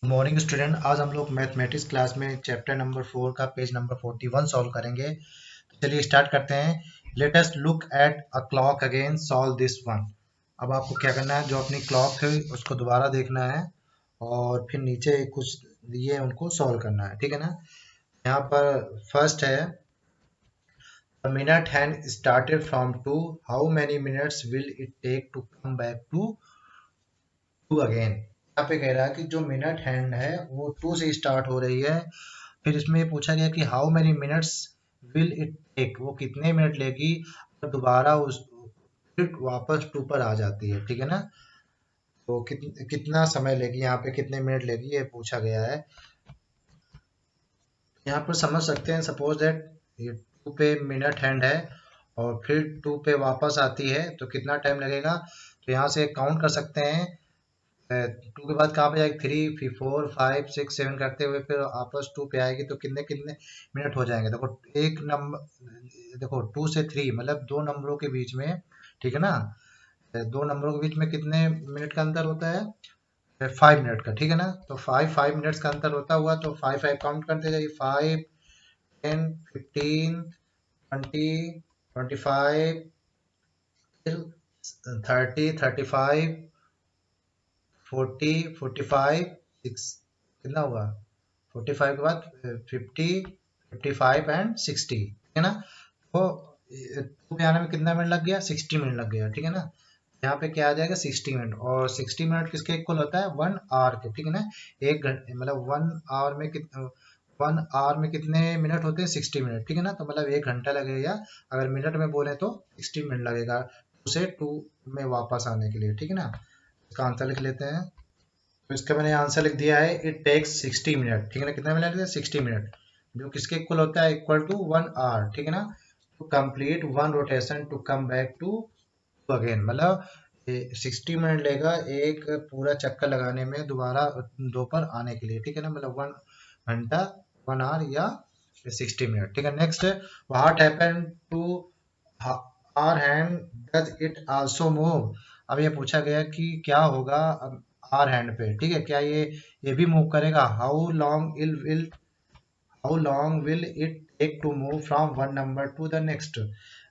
Morning student, आज हम लोग मैथमेटिक्स क्लास में चैप्टर नंबर 4 का पेज नंबर 41 सॉल्व करेंगे। तो चलिए स्टार्ट करते हैं। Let us look at a clock again, solve this one. अब आपको क्या करना है, जो अपनी क्लॉक है उसको दोबारा देखना है और फिर नीचे कुछ दिए उनको सॉल्व करना है, ठीक है ना। यहाँ पर फर्स्ट है, the minute hand started from 2, how many minutes will it take to come back to 2 again. यहाँ पे कह रहा है कि जो मिनट हैंड है वो 2 से स्टार्ट हो रही है। फिर इसमें ये पूछा गया कि how many minutes will it take, वो कितने मिनट लेगी और दोबारा उस फिर वापस 2 पर आ जाती है, ठीक है ना। तो कितना समय लेगी, यहाँ पे कितने मिनट लेगी ये पूछा गया है। यहाँ पर समझ सकते हैं, सपोज दैट ये 2 पे मिनट हैंड है और फिर 2 पे वापस आती है तो कितना टाइम लगेगा। तो यहाँ से काउंट कर सकते हैं। 2 के बाद कहाँ पे जाएगी, 3 फिर 4 5 6 7 करते हुए फिर वापस 2 पे आएगी तो कितने कितने मिनट हो जाएंगे। देखो एक नंबर, देखो 2 से 3 मतलब दो नंबरों के बीच में, ठीक है ना। दो नंबरों के बीच में कितने मिनट का अंतर होता है, 5 मिनट का, ठीक है ना। तो 5 मिनट्स का अंतर होता हुआ तो 5 काउंट करते जाइए, 5 10 15 20 25 फिर 30 35 40 45 6, कितना हुआ 45 के बाद 50 55 एंड 60, ठीक है ना। तो 2 पे आने में कितना मिनट लग गया, 60 मिनट लग गया, ठीक है ना। यहाँ पे क्या आ जाएगा 60 मिनट, और 60 मिनट किसके इक्वल होता है, 1 आवर के, ठीक है ना। एक घंटे मतलब 1 आवर में कितने मिनट होते हैं, 60 मिनट, ठीक है ना। तो मतलब 1 घंटा लगेगा, अगर मिनट में बोले तो 60 मिनट लगेगा 2 से 2 में वापस आने के लिए, ठीक है ना। इसका आंसर लिख लेते हैं। तो इसका मैंने आंसर लिख दिया है, इट टेक्स 60 मिनट, ठीक है ना। कितना मिनट है, 60 मिनट, जो किसके इक्वल होता है, इक्वल टू 1 आवर, ठीक है ना। To complete one rotation to come back to again, मतलब 60 मिनट लेगा एक पूरा चक्कर लगाने में दोबारा दो पर आने के लिए, ठीक है ना। मतलब 1 घंटा, 1 आवर या 60 मिनट, ठीक है। Next, what happen to hour hand, does it also move. अब ये पूछा गया कि क्या होगा आवर हैंड पे, ठीक है, क्या ये भी मूव करेगा। How long will it take to move from one number to the next.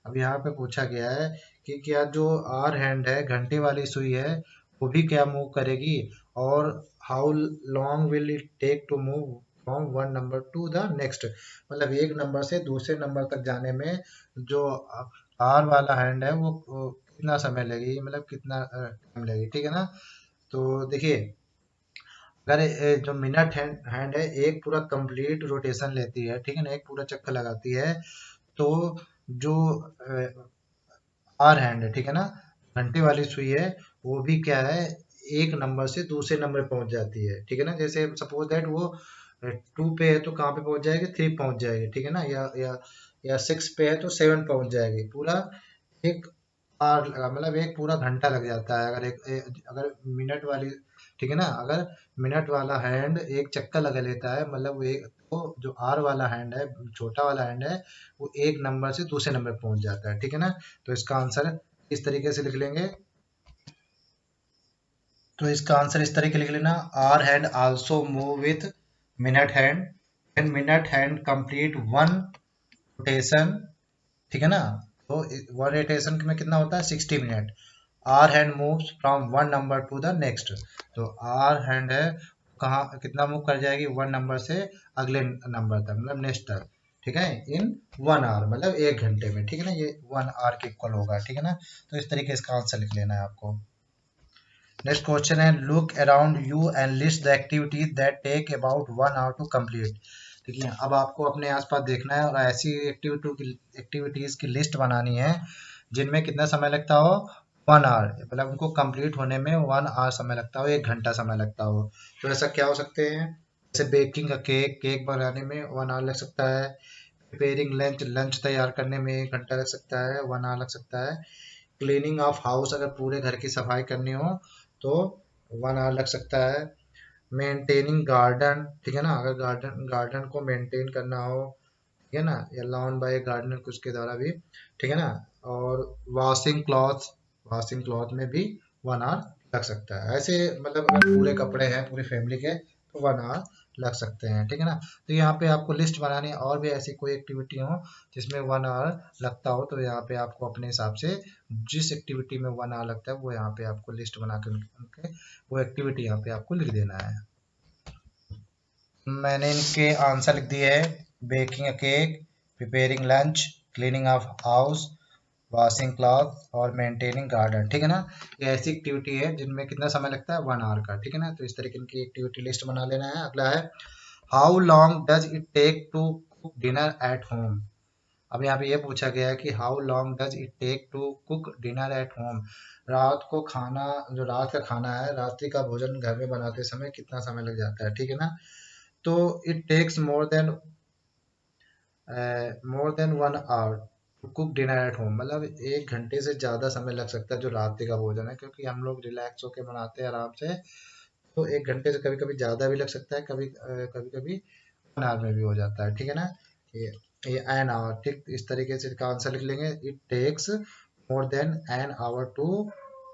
अब यहाँ पे पूछा गया है कि क्या जो आवर हैंड है, घंटे वाली सुई है, वो भी क्या मूव करेगी, और how long will it take to move from one number to the next, मतलब एक नंबर से दूसरे नंबर तक जाने में जो आवर वाला हैंड है वो कितना समय लगेगी, मतलब कितना टाइम लगेगी, ठीक है ना। तो देखिए, अगर जो मिनट हैंड है एक पूरा कंप्लीट रोटेशन लेती है, ठीक है ना, एक पूरा चक्कर लगाती है, तो जो आवर हैंड है, ठीक है ना, घंटे वाली सुई है, वो भी क्या है, एक नंबर से दूसरे नंबर पे पहुंच जाती है, ठीक है ना। जैसे सपोज दैट वो 2 पे है तो कहाँ पे पहुंच जाएगी, 3 पहुंच जाएगी, ठीक है ना। या 6 पे है तो 7 पहुंच जाएगी। पूरा एक आवर लगा, मतलब एक पूरा घंटा लग जाता है अगर अगर मिनट वाली, ठीक है ना। अगर मिनट वाला हैंड एक चक्कर लगा लेता है, मतलब वो एक, तो जो आर वाला हैंड है, छोटा वाला हैंड है, वो एक नंबर से दूसरे नंबर पे पहुंच जाता है, ठीक है ना। तो इसका आंसर इस तरीके से लिख लेंगे। तो इसका आंसर इस तरीके लिख लेना, hour hand also move with minute hand, and minute hand complete one rotation, ठीक है ना। तो वन रोटेशन में कितना होता है, 60 minute. Hour hand moves from one number to the next, तो आर हैंड है कहाँ कितना मूव कर जाएगी, वन नंबर से अगले नंबर तक, मतलब नेक्स्ट तक, ठीक है, इन 1 आवर, मतलब 1 घंटे में, ठीक है ना। ये 1 आवर के इक्वल होगा, ठीक है ना। तो इस तरीके से इसका आंसर लिख लेना है आपको। नेक्स्ट क्वेश्चन है, look around you and list the activities that take about 1 hour to complete. देखिए, अब आपको अपने आसपास देखना है और ऐसी एक्टिविटीज की लिस्ट बनानी है जिनमें कितना समय लगता हो, 1 आवर, मतलब उनको कंप्लीट होने में 1 आवर समय लगता हो, 1 घंटा समय लगता हो। तो ऐसा क्या हो सकते हैं, जैसे बेकिंग का केक, केक बनाने में 1 आवर लग सकता है। प्रिपेयरिंग लंच, लंच तैयार करने में 1 घंटा लग सकता है, 1 आवर लग सकता है। क्लीनिंग ऑफ हाउस, अगर पूरे घर की सफाई करनी हो तो 1 आवर लग सकता है। मेंटेनिंग गार्डन, ठीक है ना, अगर गार्डन गार्डन को मेंटेन करना हो, ठीक है ना, या लॉन बाय गार्डनर कुछ के द्वारा भी, ठीक है ना। और वॉशिंग क्लॉथ में भी 1 आवर लग सकता है। ऐसे मतलब अगर पूरे कपड़े हैं पूरी फैमिली के 1 आवर लग सकते हैं, ठीक है ना। तो यहाँ पे आपको लिस्ट बनानी है, और भी ऐसी कोई एक्टिविटी हो जिसमें 1 आवर लगता हो, तो यहाँ पे आपको अपने हिसाब से जिस एक्टिविटी में 1 आवर लगता है वो यहाँ पे आपको लिस्ट बना के उनके वो एक्टिविटी यहाँ पे आपको लिख देना है। मैंने इनके आंसर लिख दिए है। Baking a cake, preparing lunch, cleaning of house, washing cloth और मेंटेनिंग गार्डन, ठीक है ना। ये ऐसी एक्टिविटी है जिनमें कितना समय लगता है, 1 आवर का, ठीक है ना। तो इस तरीके की एक्टिविटी लिस्ट बना लेना है। अगला है how long does it take to cook dinner at home. अब यहाँ पे ये पूछा गया है कि how long does it take to cook dinner at home. रात को खाना, जो रात का खाना है, रात्रि का भोजन घर में बनाते समय कितना समय लग जाता है, ठीक है ना। तो it takes more than 1 hour to cook dinner at home, मतलब 1 घंटे से ज़्यादा समय लग सकता है जो रात्रि का भोजन है, क्योंकि हम लोग रिलैक्स होकर बनाते हैं आराम से। तो 1 घंटे से कभी कभी ज़्यादा भी लग सकता है, कभी कभी कभी 1 आवर में भी हो जाता है, ठीक है ना। ये ये एन आवर, ठीक इस तरीके से इसका आंसर लिख लेंगे। It takes more than an hour to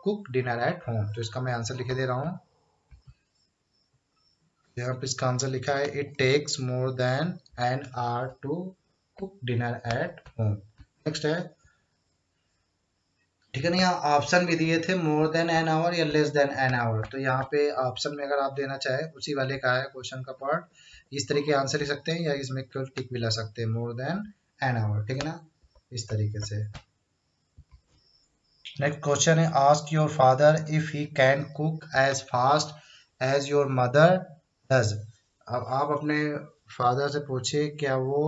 cook dinner at home. तो इसका मैं आंसर लिखे दे रहा हूँ। यहाँ पे इसका आंसर लिखा है it takes more than an hour to cook dinner at home. Next है, ठीक है ना। यहाँ ऑप्शन भी दिए थे मोर देन एन आवर या लेस देन एन आवर। तो यहाँ पे ऑप्शन में अगर आप देना चाहे, उसी वाले का है क्वेश्चन का पार्ट, इस तरीके आंसर लिख सकते हैं, या इसमें केवल टिक भी ला सकते हैं, मोर देन एन आवर, ठीक है ना, इस तरीके से। नेक्स्ट क्वेश्चन है ask your father if he can cook as fast as your mother does. अब आप अपने फादर से पूछिए क्या वो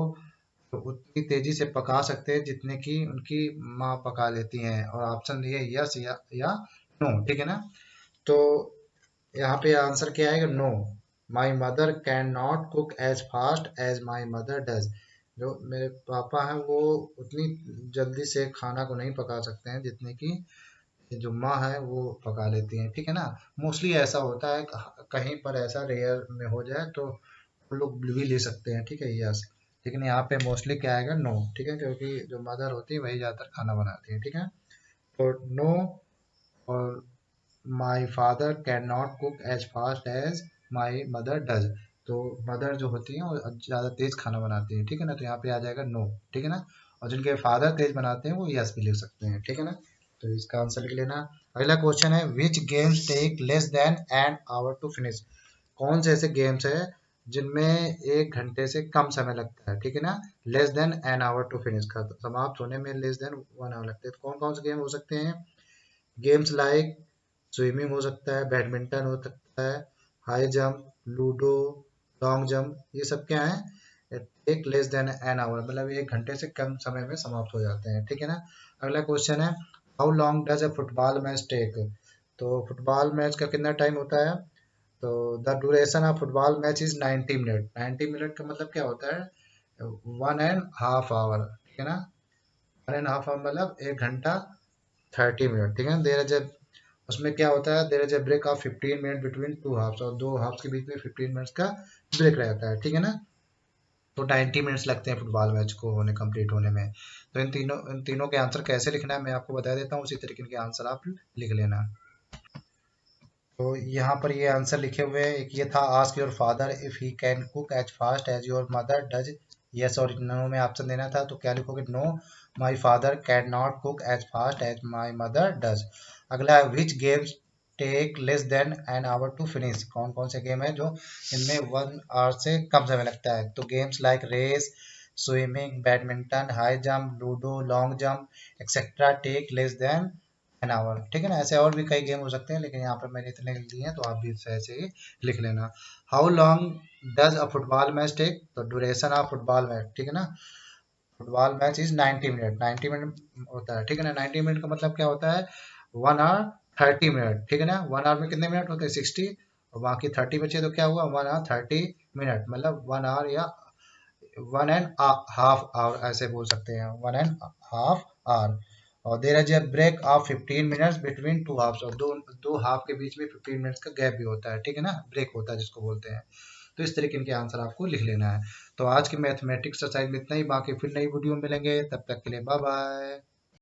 उतनी तेजी से पका सकते हैं जितने की उनकी माँ पका लेती हैं, और ऑप्शन दिए यस या नो, ठीक है ना। तो यहाँ पे आंसर क्या आएगा, no, my mother can not cook as fast as my mother does. जो मेरे पापा हैं वो उतनी जल्दी से खाना को नहीं पका सकते हैं जितने की जो माँ है वो पका लेती हैं, ठीक है ना। मोस्टली ऐसा होता है, कहीं पर ऐसा रेयर में हो जाए तो वो लोग भी ले सकते हैं, ठीक है, यस। लेकिन यहाँ पे मोस्टली क्या आएगा, नो, ठीक है, क्योंकि जो मदर होती है वही ज़्यादातर खाना बनाती है, ठीक है। तो नो, और my father can not cook as fast as my mother does. तो मदर जो होती है वो ज़्यादा तेज खाना बनाती है, ठीक है ना। तो यहाँ पे आ जाएगा नो, ठीक है ना। और जिनके फादर तेज बनाते हैं वो यस भी लिख सकते हैं, ठीक है ना। तो इसका आंसर लिख लेना। अगला क्वेश्चन है which games take less than an hour to finish. कौन से ऐसे गेम्स है जिनमें 1 घंटे से कम समय लगता है, ठीक है ना। Less than an hour to finish का समाप्त होने में लेस देन 1 आवर लगता है। तो कौन कौन से गेम हो सकते हैं, गेम्स लाइक स्विमिंग हो सकता है, बैडमिंटन हो सकता है, high jump, ludo, long jump, ये सब क्या है, एक लेस देन एन आवर, मतलब 1 घंटे से कम समय में समाप्त हो जाते हैं, ठीक है ना। अगला क्वेश्चन है how long does a football match take. तो फुटबॉल मैच का कितना टाइम होता है, तो the duration of football match is 90 minute. 90 minute का मतलब क्या होता है, 1.5 आवर, ठीक है ना। 1.5 आवर मतलब 1 घंटा 30 मिनट, ठीक है। देर जब उसमें क्या होता है, there is a break of 15 minute between two halves, और दो हाफ्स के बीच में 15 मिनट्स का ब्रेक रहता है, ठीक है ना। तो 90 मिनट्स लगते हैं फुटबॉल मैच को होने कंप्लीट होने में। तो इन तीनों के आंसर कैसे लिखना है मैं आपको बता देता हूँ, उसी तरीके के आंसर आप लिख लेना। तो यहाँ पर ये आंसर लिखे हुए हैं। एक ये था ask your father if he can cook as fast as your mother does, yes और नो में ऑप्शन देना था। तो क्या लिखोगे, no, my father can not cook as fast as my mother does. अगला है which games take less than an hour to finish. कौन कौन से गेम है जो इनमें 1 आवर से कम समय लगता है। तो games like race, swimming, badminton, high jump, ludo, long jump etcetera take less than an hour, ठीक है ना। ऐसे और भी कई गेम हो सकते हैं, लेकिन यहाँ पर मैंने इतने लिख दिए हैं, तो आप भी ऐसे ही लिख लेना। How long does a football match take. तो ड्यूरेशन ऑफ फुटबॉल मैच, ठीक है ना, football match is 90 minute. 90 minute होता है, ठीक है ना। 90 मिनट का मतलब क्या होता है, 1 आवर 30 मिनट, ठीक है ना। 1 आवर में कितने मिनट होते हैं, 60, और बाकी 30 बचे, तो क्या हुआ, 1 आवर 30 मिनट, मतलब 1 आवर या 1.5 आवर ऐसे बोल सकते हैं, 1.5 आवर। और there is a break of 15 minutes between two halves, और दो दो हाफ के बीच में 15 मिनट्स का गैप भी होता है, ठीक है ना, ब्रेक होता है जिसको बोलते हैं। तो इस तरीके के आंसर आपको लिख लेना है। तो आज की मैथमेटिक्स एक्सरसाइज में इतना ही, बाकी फिर नई वीडियो में मिलेंगे, तब तक के लिए बाय बाय।